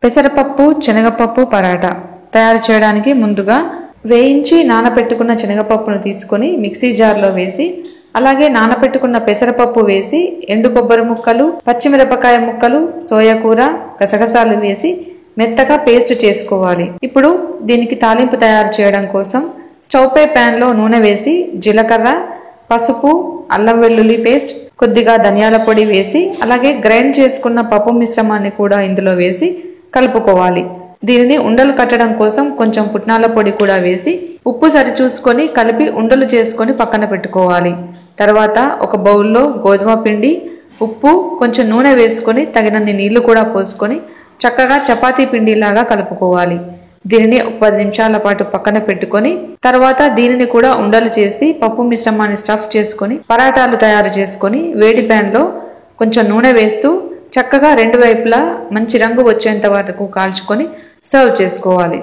పెసరపప్పు శనగపప్పు పరాటా తయారు చేయడానికి ముందుగా వేయించి నానబెట్టుకున్న శనగపప్పును తీసుకొని మిక్సీ జార్లో వేసి అలాగే నానబెట్టుకున్న పెసరపప్పు వేసి ఎండు కొబ్బరి ముక్కలు పచ్చిమిరపకాయ ముక్కలు సోయా కూర గసగసాలు వేసి మెత్తగా పేస్ట్ చేసుకోవాలి। ఇప్పుడు దీనికి తాలింపు తయారు చేయడం కోసం స్టవ్ పై ప్యాన్ లో నూనె వేసి జీలకర్ర పసుపు అల్లం వెల్లుల్లి పేస్ట్ కొద్దిగా ధనియాల పొడి వేసి అలాగే గ్రైండ్ చేసుకున్న పప్పు మిశ్రమాన్ని కూడా ఇందులో వేసి కలుపుకోవాలి। దీనిని ఉండలు కట్టడం కోసం కొంచెం పుట్నాల పొడి కూడా వేసి ఉప్పు సరి చూసుకొని కలిపి ఉండలు చేసుకొని పక్కన పెట్టుకోవాలి। తర్వాత ఒక బౌల్లో గోధుమ పిండి ఉప్పు కొంచెం నూనె వేసుకొని తగినన్ని నీళ్లు కూడా పోసుకొని చక్కగా చపాతీ పిండిలాగా కలుపుకోవాలి। దీనిని 10 నిమిషాల పాటు పక్కన పెట్టుకొని తర్వాత దీనిని కూడా ఉండలు చేసి పప్పు మిశ్రమాన్ని స్టఫ్ చేసుకొని పరాటాలు తయారు చేసుకొని వేడి ప్యాన్ లో కొంచెం నూనె వేస్తూ చక్కగా రెండు వైపులా మంచి రంగు వచ్చేంత వరకు కాల్చుకొని సర్వ్ చేసుకోవాలి।